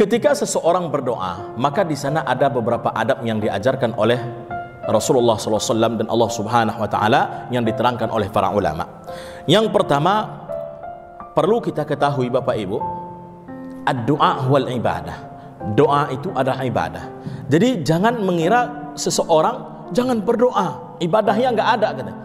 Ketika seseorang berdoa, maka di sana ada beberapa adab yang diajarkan oleh Rasulullah SAW dan Allah Subhanahu wa Ta'ala yang diterangkan oleh para ulama. Yang pertama, perlu kita ketahui Bapak Ibu, ad-du'a wal ibadah. Doa itu adalah ibadah. Jadi jangan mengira seseorang jangan berdoa, ibadahnya nggak ada katanya.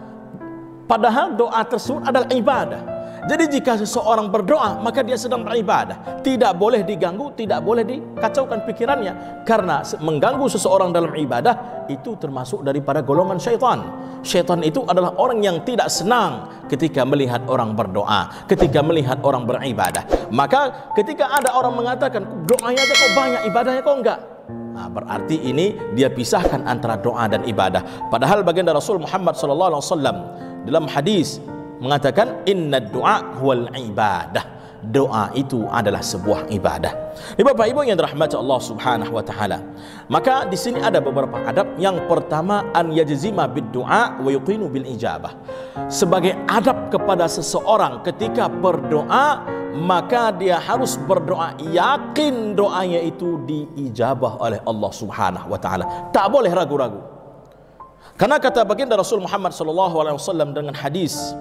Padahal doa tersebut adalah ibadah. Jadi jika seseorang berdoa, maka dia sedang beribadah. Tidak boleh diganggu, tidak boleh dikacaukan pikirannya. Karena mengganggu seseorang dalam ibadah, itu termasuk daripada golongan syaitan. Syaitan itu adalah orang yang tidak senang ketika melihat orang berdoa, ketika melihat orang beribadah. Maka ketika ada orang mengatakan, doanya aja kok banyak, ibadahnya kok enggak. Nah, berarti ini dia pisahkan antara doa dan ibadah. Padahal baginda Rasul Muhammad SAW dalam hadis mengatakan inna du'a wal ibadah. Doa itu adalah sebuah ibadah. Ini Bapak Ibu yang dirahmati Allah Subhanahu wa Ta'ala. Maka di sini ada beberapa adab. Yang pertama, an yajzima bid du'a wa yuqinu bil ijabah. Sebagai adab kepada seseorang ketika berdoa, maka dia harus berdoa yakin doanya itu diijabah oleh Allah Subhanahu wa Ta'ala. Tak boleh ragu-ragu. Karena kata baginda Rasul Muhammad SAW dengan hadis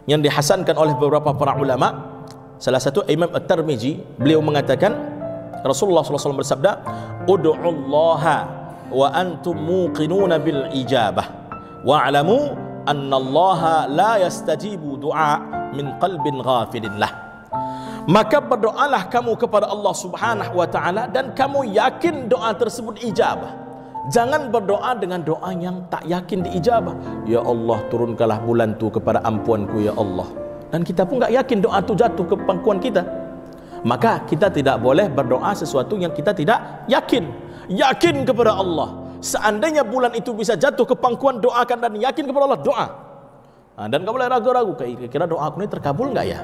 yang dihasankan oleh beberapa para ulama, salah satu Imam At-Tirmizi, beliau mengatakan Rasulullah SAW bersabda, ud'ullaha wa antum muqinuna bil ijabah wa'lamu annallaha la yastajibu du'a min qalbin ghafilin lah. Maka berdoalah kamu kepada Allah Subhanahu wa Ta'ala dan kamu yakin doa tersebut ijabah. Jangan berdoa dengan doa yang tak yakin diijabah. Ya Allah, turunkanlah bulan tu kepada ampuanku ya Allah. Dan kita pun tak yakin doa tu jatuh ke pangkuan kita. Maka kita tidak boleh berdoa sesuatu yang kita tidak yakin. Yakin kepada Allah. Seandainya bulan itu bisa jatuh ke pangkuan, doakan dan yakin kepada Allah, doa. Dan tak boleh ragu-ragu, kira-kira doa aku ini terkabul enggak ya?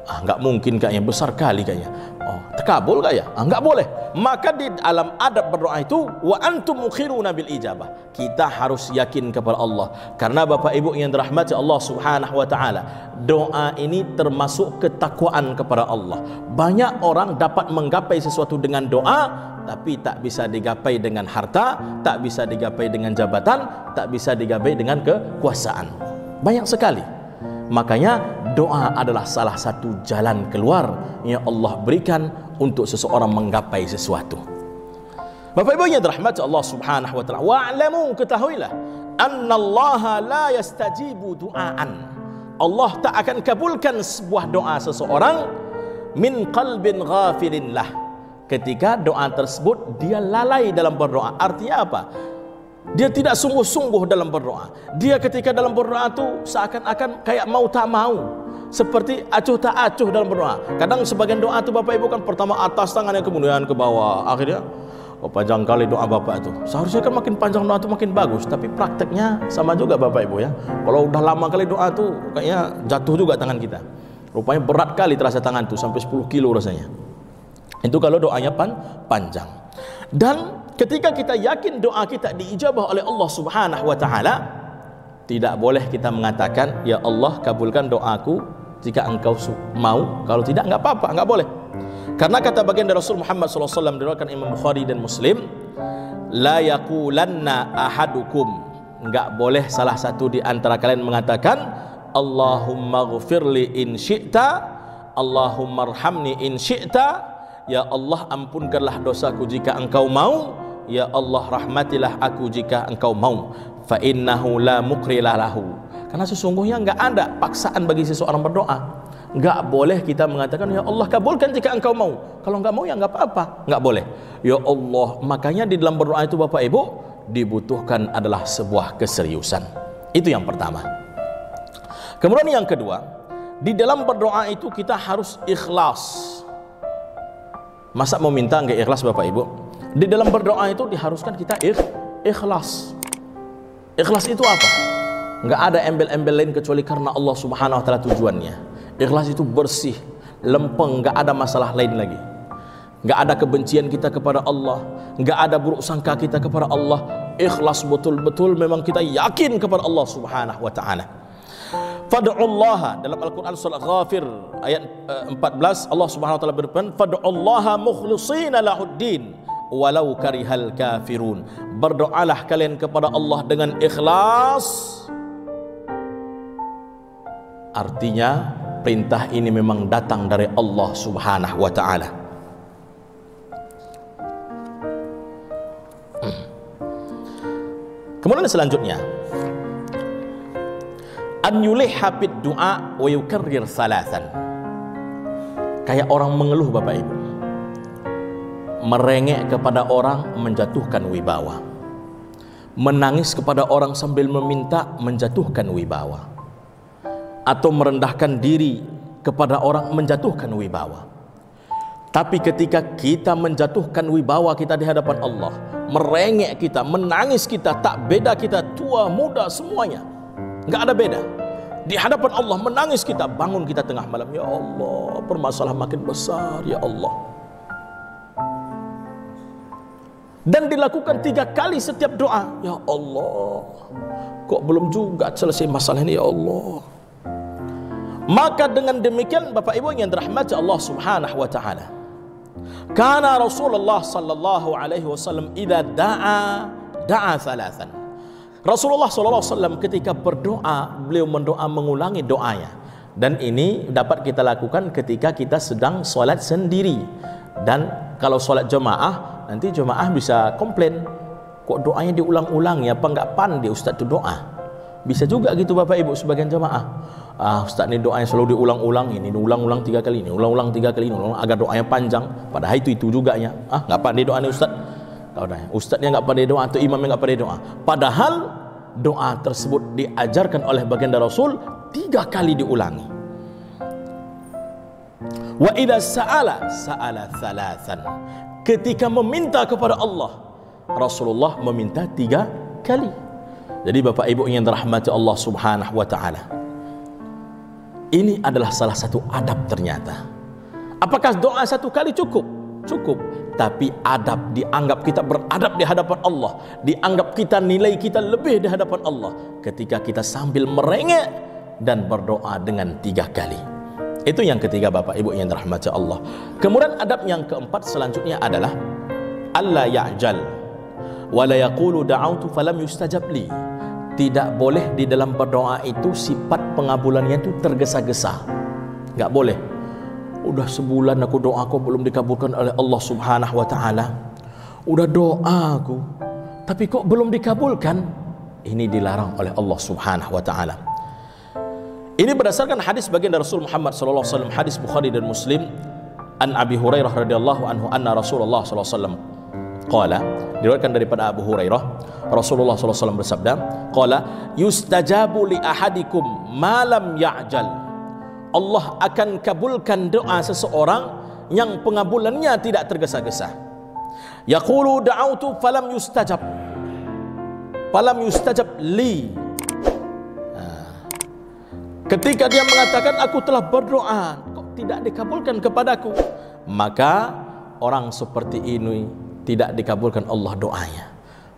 Enggak mungkin kayaknya, besar kali kayaknya. Oh, terkabul enggak ya? Enggak boleh. Maka di dalam adab berdoa itu wa antum mukhiruna bil ijabah. Kita harus yakin kepada Allah. Karena Bapak Ibu yang dirahmati Allah Subhanahu wa Ta'ala, doa ini termasuk ketakwaan kepada Allah. Banyak orang dapat menggapai sesuatu dengan doa, tapi tak bisa digapai dengan harta, tak bisa digapai dengan jabatan, tak bisa digapai dengan kekuasaan. Banyak sekali. Makanya doa adalah salah satu jalan keluar yang Allah berikan untuk seseorang menggapai sesuatu. Bapak Ibu yang dirahmati Allah Subhanahu wa Ta'ala, wa'lamu, ketahuilah annallaha la yastajibu du'aan. Allah tak akan kabulkan sebuah doa seseorang min qalbin ghafilin lah. Ketika doa tersebut dia lalai dalam berdoa. Artinya apa? Dia tidak sungguh-sungguh dalam berdoa. Dia ketika dalam berdoa itu seakan-akan kayak mau tak mau, seperti acuh tak acuh dalam berdoa. Kadang sebagian doa itu Bapak Ibu kan pertama atas tangannya, kemudian ke bawah. Akhirnya panjang kali doa Bapak itu. Seharusnya kan makin panjang doa itu makin bagus, tapi prakteknya sama juga Bapak Ibu ya. Kalau udah lama kali doa itu kayaknya jatuh juga tangan kita. Rupanya berat kali terasa tangan itu, sampai 10 kilo rasanya. Itu kalau doanya panjang. Dan ketika kita yakin doa kita diijabah oleh Allah Subhanahu wa Ta'ala, tidak boleh kita mengatakan, ya Allah kabulkan doaku jika engkau mau, kalau tidak enggak apa-apa, enggak boleh. Karena kata baginda Rasul Muhammad SAW diriwayatkan Imam Bukhari dan Muslim, la yaqulanna ahadukum, enggak boleh salah satu di antara kalian mengatakan Allahumma ghfirli in syi'ta, Allahumma arhamni in syi'ta, ya Allah ampunkanlah dosaku jika engkau mau, ya Allah rahmatilah aku jika engkau mau. Fa innahu la mukrilah lahu. Karena sesungguhnya enggak ada paksaan bagi seseorang berdoa. Enggak boleh kita mengatakan ya Allah kabulkan jika engkau mau. Kalau enggak mau ya enggak apa-apa. Enggak boleh. Ya Allah, makanya di dalam berdoa itu Bapak Ibu dibutuhkan adalah sebuah keseriusan. Itu yang pertama. Kemudian yang kedua, di dalam berdoa itu kita harus ikhlas. Masa mau minta enggak ikhlas Bapak Ibu? Di dalam berdoa itu diharuskan kita ikhlas. Ikhlas itu apa? Enggak ada embel-embel lain kecuali karena Allah Subhanahu wa Ta'ala tujuannya. Ikhlas itu bersih, lempeng, enggak ada masalah lain lagi. Enggak ada kebencian kita kepada Allah, enggak ada buruk sangka kita kepada Allah. Ikhlas betul-betul memang kita yakin kepada Allah Subhanahu wa Ta'ala. Fad'ullaha, dalam Al-Quran surah Ghafir ayat 14, Allah Subhanahu wa taala berfirman, Fad'ullaha mukhlishina lahuddin walau karihal kafirun. Berdoalah kalian kepada Allah dengan ikhlas. Artinya perintah ini memang datang dari Allah Subhanahu wa taala. Kemudian selanjutnya, an yulihha bid du'a wa yukarrir salasan. Kayak orang mengeluh Bapak Ibu, merengek kepada orang menjatuhkan wibawa, menangis kepada orang sambil meminta menjatuhkan wibawa, atau merendahkan diri kepada orang menjatuhkan wibawa. Tapi ketika kita menjatuhkan wibawa kita di hadapan Allah, merengek kita, menangis kita, tak beda kita tua muda semuanya, nggak ada beda. Di hadapan Allah menangis kita, bangun kita tengah malam, ya Allah, permasalahan makin besar, ya Allah. Dan dilakukan 3 kali setiap doa, ya Allah, kok belum juga selesai masalah ini, ya Allah. Maka dengan demikian Bapak Ibu yang dirahmati Allah Subhanahu wa taala, karena Rasulullah sallallahu alaihi wasallam idza da'a thalathan. Rasulullah sallallahu alaihi wasallam ketika berdoa, beliau mendoa mengulangi doanya. Dan ini dapat kita lakukan ketika kita sedang solat sendiri. Dan kalau solat jemaah, nanti jemaah bisa komplain, kok doanya diulang-ulang ya, apa enggak pandai Ustaz itu doa. Bisa juga gitu Bapak Ibu sebagian jemaah. Ustaz ini doanya selalu diulang-ulang, ini diulang-ulang 3 kali, ini ulang-ulang 3 kali, ini ulang agar doanya panjang. Padahal itu juga ya. Enggak pandai doanya Ustaz. Ustaznya enggak pandai doa atau imamnya enggak pandai doa. Padahal doa tersebut diajarkan oleh baginda Rasul 3 kali diulangi. Wa idza sa'ala thalathan. Ketika meminta kepada Allah, Rasulullah meminta 3 kali. Jadi Bapak Ibu yang dirahmati Allah Subhanahu wa taala, ini adalah salah satu adab ternyata. Apakah doa 1 kali cukup? Cukup. Tapi adab, dianggap kita beradab di hadapan Allah, dianggap kita nilai kita lebih di hadapan Allah ketika kita sambil merengek dan berdoa dengan 3 kali. Itu yang ketiga Bapak Ibu yang dirahmati Allah. Kemudian adab yang keempat selanjutnya adalah alla ya'jal wa la yaqulu da'autu falam yustajab li. Tidak boleh di dalam berdoa itu sifat pengabulannya itu tergesa-gesa. Enggak boleh. Udah sebulan aku doa aku belum dikabulkan oleh Allah Subhanahu wa taala. Udah doa aku, tapi kok belum dikabulkan? Ini dilarang oleh Allah Subhanahu wa taala. Ini berdasarkan hadis baginda Rasul Muhammad sallallahu alaihi wasallam, hadis Bukhari dan Muslim, an Abi Hurairah radhiyallahu anhu anna Rasulullah sallallahu alaihi wasallam qala, diriwayatkan daripada Abu Hurairah, Rasulullah sallallahu alaihi wasallam bersabda, qala yustajabu li ahadikum ma lam ya'jal. Allah akan kabulkan doa seseorang yang pengabulannya tidak tergesa-gesa. Yaqulu da'autu falam yustajab li. Ketika dia mengatakan aku telah berdoa kok tidak dikabulkan kepadaku, maka orang seperti ini tidak dikabulkan Allah doanya.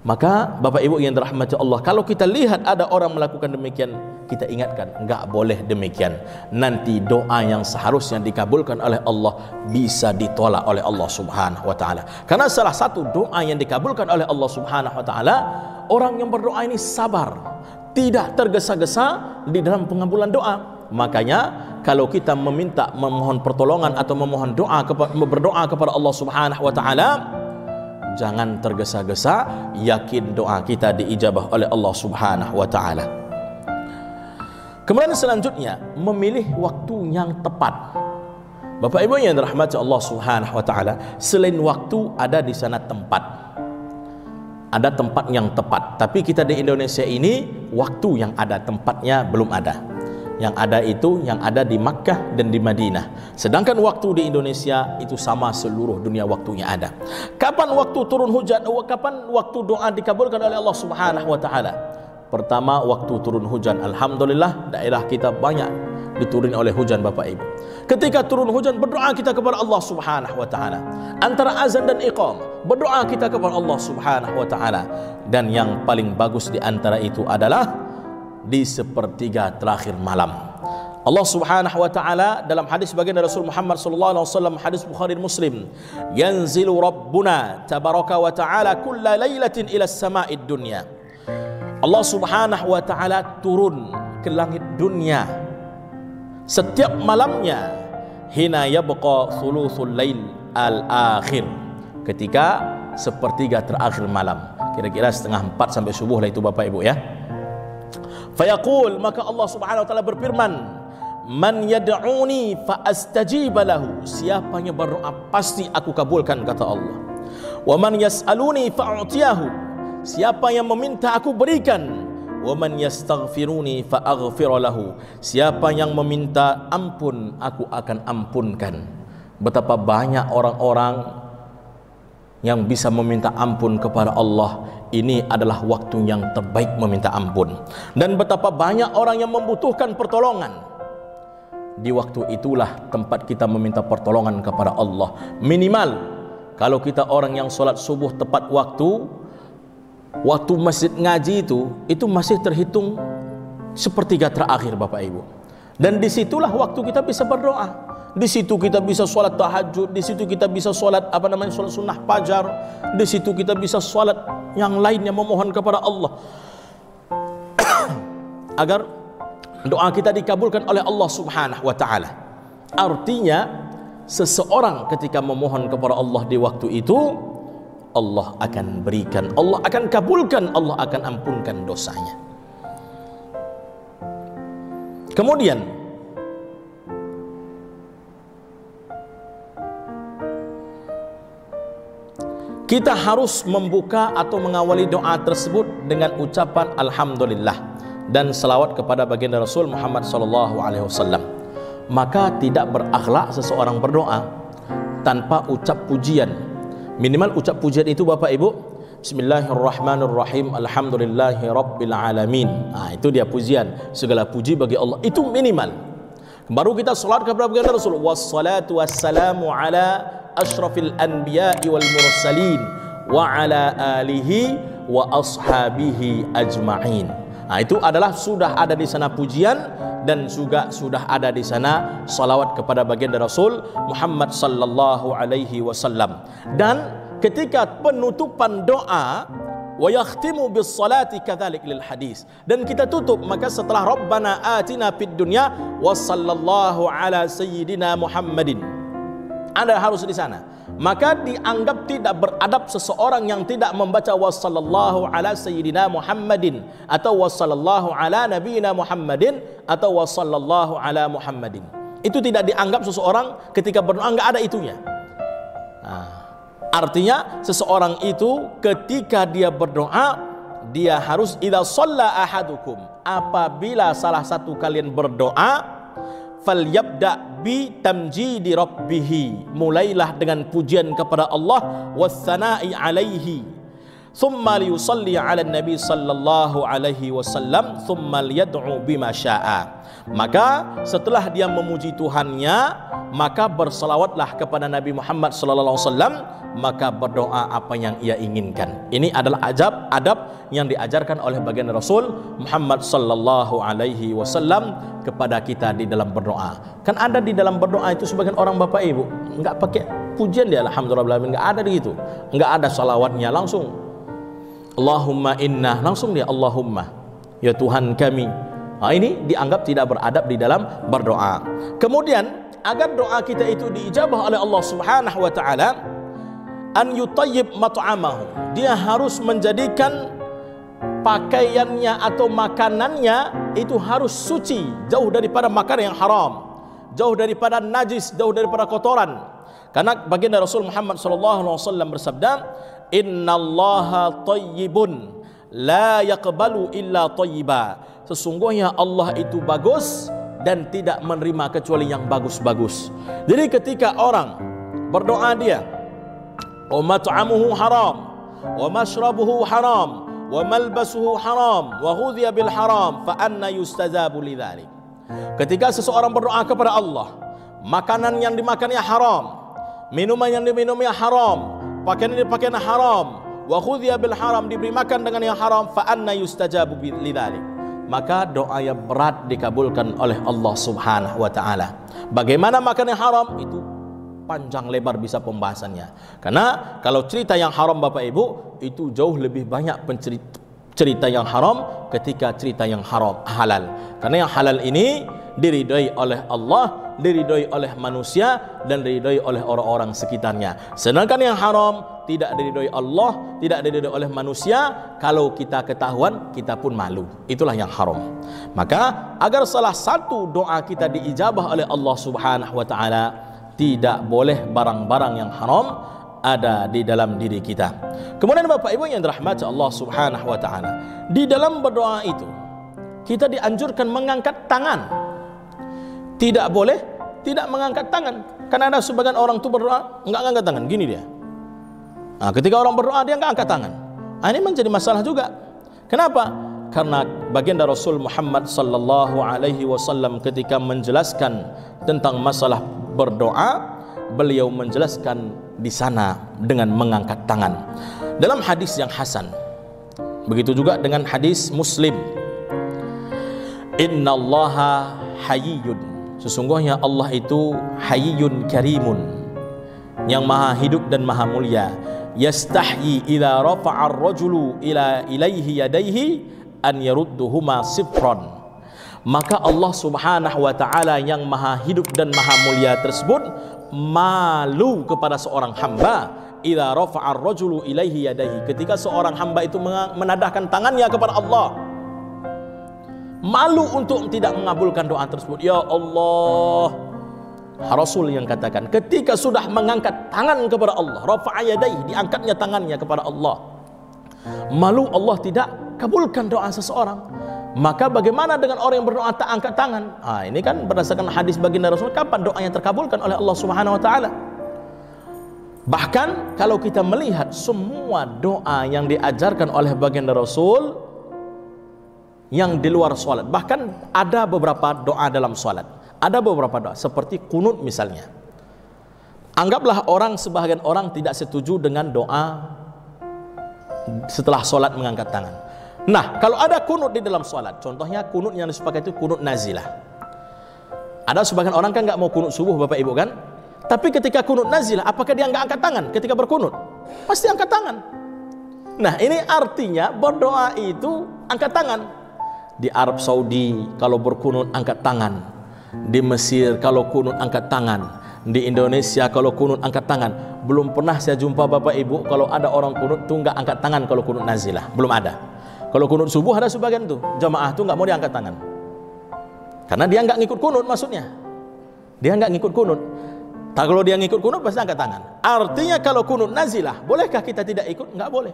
Maka Bapak Ibu yang dirahmati Allah, kalau kita lihat ada orang melakukan demikian, kita ingatkan, enggak boleh demikian. Nanti doa yang seharusnya dikabulkan oleh Allah bisa ditolak oleh Allah Subhanahu wa taala. Karena salah satu doa yang dikabulkan oleh Allah Subhanahu wa taala, orang yang berdoa ini sabar, tidak tergesa-gesa di dalam pengabulan doa. Makanya kalau kita memohon pertolongan atau memohon doa, berdoa kepada Allah Subhanahu wa taala, jangan tergesa-gesa, yakin doa kita diijabah oleh Allah Subhanahu wa taala. Kemudian selanjutnya, memilih waktu yang tepat. Bapak Ibu yang dirahmati Allah Subhanahu wa taala, selain waktu ada di sana tempat. Ada tempat yang tepat, tapi kita di Indonesia ini waktu yang ada, tempatnya belum ada. Yang ada itu yang ada di Makkah dan di Madinah. Sedangkan waktu di Indonesia itu sama seluruh dunia waktunya ada. Kapan waktu turun hujan? Kapan waktu doa dikabulkan oleh Allah Subhanahu wa taala? Pertama, waktu turun hujan. Alhamdulillah daerah kita banyak dituruni oleh hujan Bapak Ibu. Ketika turun hujan berdoa kita kepada Allah Subhanahu wa taala. Antara azan dan iqamah berdoa kita kepada Allah Subhanahu wa taala. Dan yang paling bagus di antara itu adalah di sepertiga terakhir malam. Allah Subhanahu wa taala dalam hadis baginda Rasul Muhammad sallallahu alaihi wasallam, hadis Bukhari dan Muslim, yanzilu rabbuna tabaraka wa taala kulla lailatin ila as-sama'id dunya. Allah Subhanahu wa taala turun ke langit dunia setiap malamnya, hina yabqa thuluthul lail al-akhir, ketika sepertiga terakhir malam, kira-kira setengah 4 sampai subuh lah itu Bapak Ibu ya. Fayaqul, maka Allah Subhanahu wa taala berfirman, man yad'uni fa astajiba lahu, siapa yang berdoa pasti aku kabulkan, kata Allah. Wa man yas'aluni fa a'tiyahu, siapa yang meminta aku berikan. Wa man yastaghfiruni fa aghfir lahu, siapa yang meminta ampun aku akan ampunkan. Betapa banyak orang-orang yang bisa meminta ampun kepada Allah. Ini adalah waktu yang terbaik meminta ampun. Dan betapa banyak orang yang membutuhkan pertolongan. Di waktu itulah tempat kita meminta pertolongan kepada Allah. Minimal kalau kita orang yang solat subuh tepat waktu, waktu masjid ngaji itu masih terhitung sepertiga terakhir Bapak Ibu. Dan disitulah waktu kita bisa berdoa. Di situ kita bisa sholat tahajud, di situ kita bisa sholat sholat sunnah fajar, di situ kita bisa sholat yang lainnya memohon kepada Allah agar doa kita dikabulkan oleh Allah Subhanahu wa taala. Artinya seseorang ketika memohon kepada Allah di waktu itu, Allah akan berikan, Allah akan kabulkan, Allah akan ampunkan dosanya. Kemudian kita harus membuka atau mengawali doa tersebut dengan ucapan alhamdulillah dan selawat kepada baginda Rasul Muhammad sallallahu alaihi wasallam. Maka tidak berakhlak seseorang berdoa tanpa ucap pujian. Minimal ucap pujian itu Bapak Ibu, bismillahirrahmanirrahim, alhamdulillahi rabbil alamin. Itu dia pujian, segala puji bagi Allah, itu minimal. Baru kita salat kepada baginda Rasul, wassalatu wassalamu ala ashrafil anbiya'i wal mursalin wa ala alihi wa ashabihi ajma'in. Itu adalah sudah ada di sana pujian dan juga sudah ada di sana salawat kepada baginda Rasul Muhammad sallallahu alaihi wasallam. Dan ketika penutupan doa, wa yakhtimu bis salati kadzalik lil hadis, dan kita tutup, maka setelah rabbana atina fid dunya wa sallallahu ala sayyidina Muhammadin, Anda harus di sana. Maka dianggap tidak beradab seseorang yang tidak membaca wassallallahu ala sayyidina Muhammadin atau wassallallahu ala nabiyina Muhammadin atau wassallallahu ala Muhammadin. Itu tidak dianggap seseorang ketika berdoa enggak ada itunya. Artinya seseorang itu ketika dia berdoa, dia harus idza shalla ahadukum, apabila salah satu kalian berdoa, falyabda bi tamjidi rabbih, mulailah dengan pujian kepada Allah, wassana'i alaihi, thumma liyusalli ala nabi sallallahu alaihi wasallam, thumma liyad'u bima syaa. Maka setelah dia memuji Tuhannya, maka berselawatlah kepada Nabi Muhammad sallallahu alaihi wasallam, maka berdoa apa yang ia inginkan. Ini adalah adab yang diajarkan oleh baginda Rasul Muhammad sallallahu alaihi wasallam kepada kita di dalam berdoa. Kan ada di dalam berdoa itu sebagian orang Bapak Ibu enggak pakai pujian dia, alhamdulillah, enggak ada gitu. Enggak ada salawatnya, langsung Allahumma inna, langsung dia Allahumma, ya Tuhan kami. Ini dianggap tidak beradab di dalam berdoa. Kemudian agar doa kita itu diijabah oleh Allah Subhanahu wa taala, an yutayyib mat'amahu, dia harus menjadikan pakaiannya atau makanannya itu harus suci, jauh daripada makanan yang haram, jauh daripada najis, jauh daripada kotoran. Karena baginda Rasul Muhammad sallallahu alaihi wasallam bersabda, innallaha tayyibun la yaqbalu illa tayyiba, sesungguhnya Allah itu bagus dan tidak menerima kecuali yang bagus-bagus. Jadi ketika orang berdoa dia, wa mat'amuhu haram, wa mashrabuhu haram, wa malbasuhu haram, wa ghudhiya bil haram, fa anna yustajabu lidzalik. Ketika seseorang berdoa kepada Allah, makanan yang dimakannya haram, minuman yang diminumnya haram, pakaian yang dipakainya haram, wa ghudhiya bil haram, diberi makan dengan yang haram, fa anna yustajabu lidzalik. maka doa yang berat dikabulkan oleh Allah Subhanahu wa taala. Bagaimana makan yang haram itu panjang lebar bisa pembahasannya. Karena kalau cerita yang haram Bapak Ibu itu jauh lebih banyak cerita yang haram ketika cerita yang halal. Karena yang halal ini diridhoi oleh Allah, diridhoi oleh manusia, dan diridhoi oleh orang-orang sekitarnya. Sedangkan yang haram tidak diridhoi Allah, tidak diridhoi oleh manusia. Kalau kita ketahuan, kita pun malu. Itulah yang haram. Maka agar salah satu doa kita diijabah oleh Allah Subhanahu wa taala, tidak boleh barang-barang yang haram ada di dalam diri kita. Kemudian Bapak Ibu yang dirahmati Allah Subhanahu wa taala, di dalam berdoa itu kita dianjurkan mengangkat tangan. Tidak boleh tidak mengangkat tangan. Karena ada sebagian orang itu berdoa enggak angkat tangan, gini dia. Nah, ketika orang berdoa dia enggak angkat tangan. Nah, ini menjadi masalah juga. Kenapa? Karena baginda Rasul Muhammad sallallahu alaihi wasallam ketika menjelaskan tentang masalah berdoa, beliau menjelaskan di sana dengan mengangkat tangan. Dalam hadis yang hasan. Begitu juga dengan hadis Muslim. Innallaha hayyun. Sesungguhnya Allah itu hayyun karimun, yang maha hidup dan maha mulia. Yastahyi idza rafa'a ar-rajulu ilaihi yadayhi an yarudduhuma sifran. Maka Allah Subhanahu wa taala yang maha hidup dan maha mulia tersebut malu kepada seorang hamba idza rafa'a ar-rajulu ilaihi yadayhi, ketika seorang hamba itu menadahkan tangannya kepada Allah. Malu untuk tidak mengabulkan doa tersebut. Ya Allah, Rasul yang katakan ketika sudah mengangkat tangan kepada Allah, rafa'a yadayhi, diangkatnya tangannya kepada Allah, malu Allah tidak kabulkan doa seseorang. Maka bagaimana dengan orang yang berdoa tak angkat tangan? Ini kan berdasarkan hadis baginda Rasul, kapan doa yang terkabulkan oleh Allah Subhanahu wa taala? Bahkan kalau kita melihat semua doa yang diajarkan oleh baginda Rasul yang di luar sholat, bahkan ada beberapa doa dalam sholat, ada beberapa doa seperti kunut misalnya. Anggaplah sebahagian orang tidak setuju dengan doa setelah sholat mengangkat tangan. Nah, kalau ada kunut di dalam sholat, contohnya kunut yang disepakati itu kunut nazilah. Ada sebagian orang kan nggak mau kunut subuh Bapak Ibu kan, tapi ketika kunut nazilah, apakah dia nggak angkat tangan ketika berkunut? Pasti angkat tangan. Nah, ini artinya berdoa itu angkat tangan. Di Arab Saudi kalau berkunut angkat tangan, di Mesir kalau kunut angkat tangan, di Indonesia kalau kunut angkat tangan. Belum pernah saya jumpa Bapak Ibu kalau ada orang kunut tuh nggak angkat tangan kalau kunut nazilah, belum ada. Kalau kunut subuh ada sebagian tuh jamaah tuh nggak mau diangkat tangan, karena dia nggak ngikut kunut, maksudnya dia nggak ngikut kunut. Kalau dia ngikut kunut pasti angkat tangan. Artinya kalau kunut nazilah, bolehkah kita tidak ikut? Nggak boleh.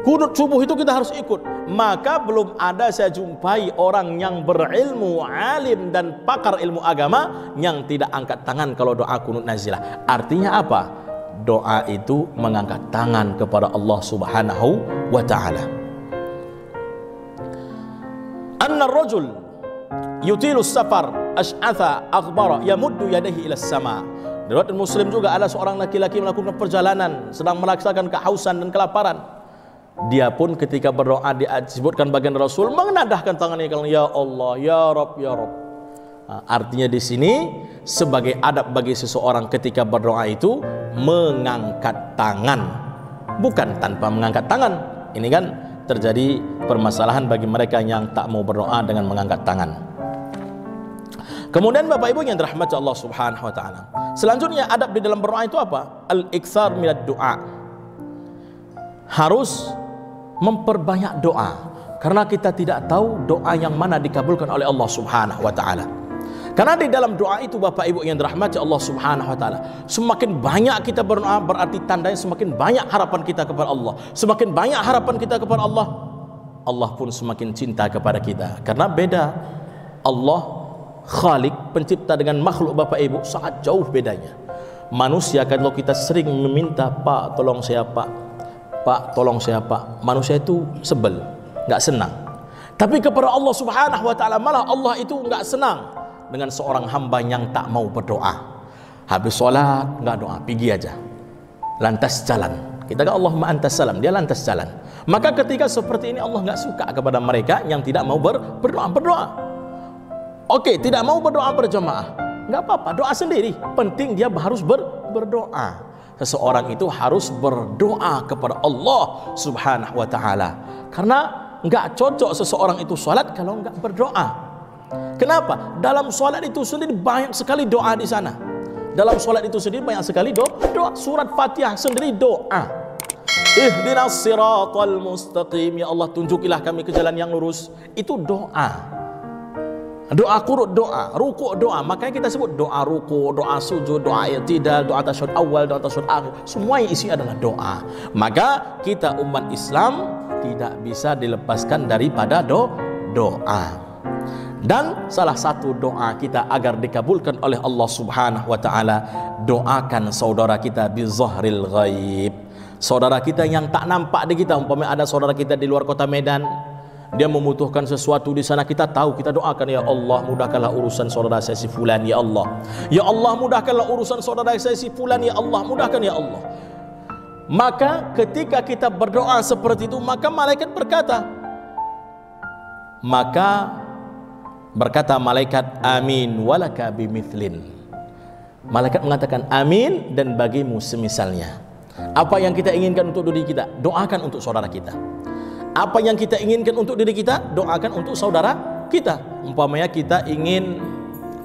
Kunut subuh itu kita harus ikut. Maka belum ada saya jumpai orang yang berilmu, alim dan pakar ilmu agama yang tidak angkat tangan kalau doa kunut nazilah. Artinya apa? Doa itu mengangkat tangan kepada Allah Subhanahu wa taala. Anna ar-rajul yutilu safar ash'atha aghbara yamuddu yadayhi ila as-sama. Riwayat Muslim juga ada seorang laki-laki melakukan perjalanan sedang merasakan kehausan dan kelaparan. Dia pun ketika berdoa disebutkan bagian Rasul menadahkan tangannya kalau ya Allah, ya Rabb, ya Rabb. Artinya di sini sebagai adab bagi seseorang ketika berdoa itu mengangkat tangan, bukan tanpa mengangkat tangan. Ini kan terjadi permasalahan bagi mereka yang tak mau berdoa dengan mengangkat tangan. Kemudian Bapak Ibu yang dirahmati Allah Subhanahu wa taala, selanjutnya adab di dalam berdoa itu apa? Al-iktsar minad du'a. Harus memperbanyak doa, karena kita tidak tahu doa yang mana dikabulkan oleh Allah Subhanahu wa taala. Karena di dalam doa itu Bapak Ibu yang dirahmati Allah Subhanahu wa taala, semakin banyak kita berdoa berarti tandanya semakin banyak harapan kita kepada Allah. Semakin banyak harapan kita kepada Allah, Allah pun semakin cinta kepada kita. Karena beda Allah Khalik, pencipta, dengan makhluk Bapak Ibu sangat jauh bedanya. Manusia kalau kita sering meminta, Pak tolong saya Pak, Pak tolong saya Pak, manusia itu sebel, nggak senang. Tapi kepada Allah Subhanahu wa taala malah Allah itu nggak senang dengan seorang hamba yang tak mau berdoa. Habis sholat nggak doa, pergi aja, lantas jalan. Kita kata Allahumma antas salam, dia lantas jalan. Maka ketika seperti ini Allah nggak suka kepada mereka yang tidak mau berdoa. Oke, tidak mau berdoa berjamaah, nggak apa-apa, doa sendiri. Penting dia harus berdoa. Seseorang itu harus berdoa kepada Allah Subhanahu wa Ta'ala, karena nggak cocok seseorang itu sholat kalau nggak berdoa. Kenapa? Dalam sholat itu sendiri banyak sekali doa di sana. Dalam sholat itu sendiri banyak sekali doa. Surat Fatihah sendiri doa. Ihdinas siratal mustaqim, ya Allah tunjukilah kami ke jalan yang lurus. Itu doa. Doa qunut doa, ruku' doa. Makanya kita sebut doa ruku', doa sujud, doa i'tidal, doa tasyahud awal, doa tasyahud akhir. Semua yang isi adalah doa. Maka kita umat Islam tidak bisa dilepaskan daripada doa. Dan salah satu doa kita agar dikabulkan oleh Allah Subhanahu wa Ta'ala, doakan saudara kita bizahril ghaib. Saudara kita yang tak nampak di kita, umpamanya ada saudara kita di luar kota Medan, dia membutuhkan sesuatu di sana, kita tahu, kita doakan, ya Allah mudahkanlah urusan saudara saya si fulan, ya Allah. Ya Allah mudahkanlah urusan saudara saya si fulan, ya Allah mudahkan, ya Allah. Maka ketika kita berdoa seperti itu, maka malaikat berkata, malaikat, amin walaka bimithlin. Malaikat mengatakan amin dan bagimu semisalnya. Apa yang kita inginkan untuk diri kita, doakan untuk saudara kita. Apa yang kita inginkan untuk diri kita, doakan untuk saudara kita. Umpamanya kita ingin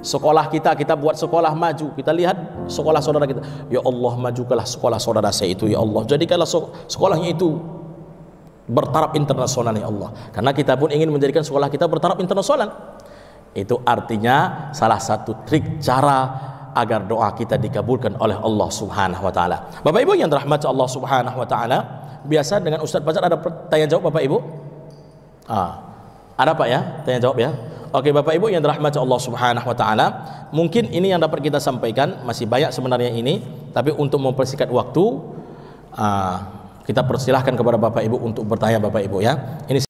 sekolah kita buat sekolah maju, kita lihat sekolah saudara kita, ya Allah majukanlah sekolah saudara saya itu, ya Allah jadikanlah sekolahnya itu bertaraf internasional, ya Allah. Karena kita pun ingin menjadikan sekolah kita bertaraf internasional. Itu artinya salah satu trik cara agar doa kita dikabulkan oleh Allah Subhanahu wa Ta'ala. Bapak Ibu yang dirahmati Allah Subhanahu wa Ta'ala, biasa dengan Ustadz Fajar ada tanya jawab Bapak Ibu? Ada Pak ya? Tanya jawab ya? Oke Bapak Ibu yang dirahmati Allah Subhanahu wa Ta'ala, mungkin ini yang dapat kita sampaikan. Masih banyak sebenarnya ini, tapi untuk mempersingkat waktu, kita persilahkan kepada Bapak Ibu untuk bertanya Bapak Ibu ya. Ini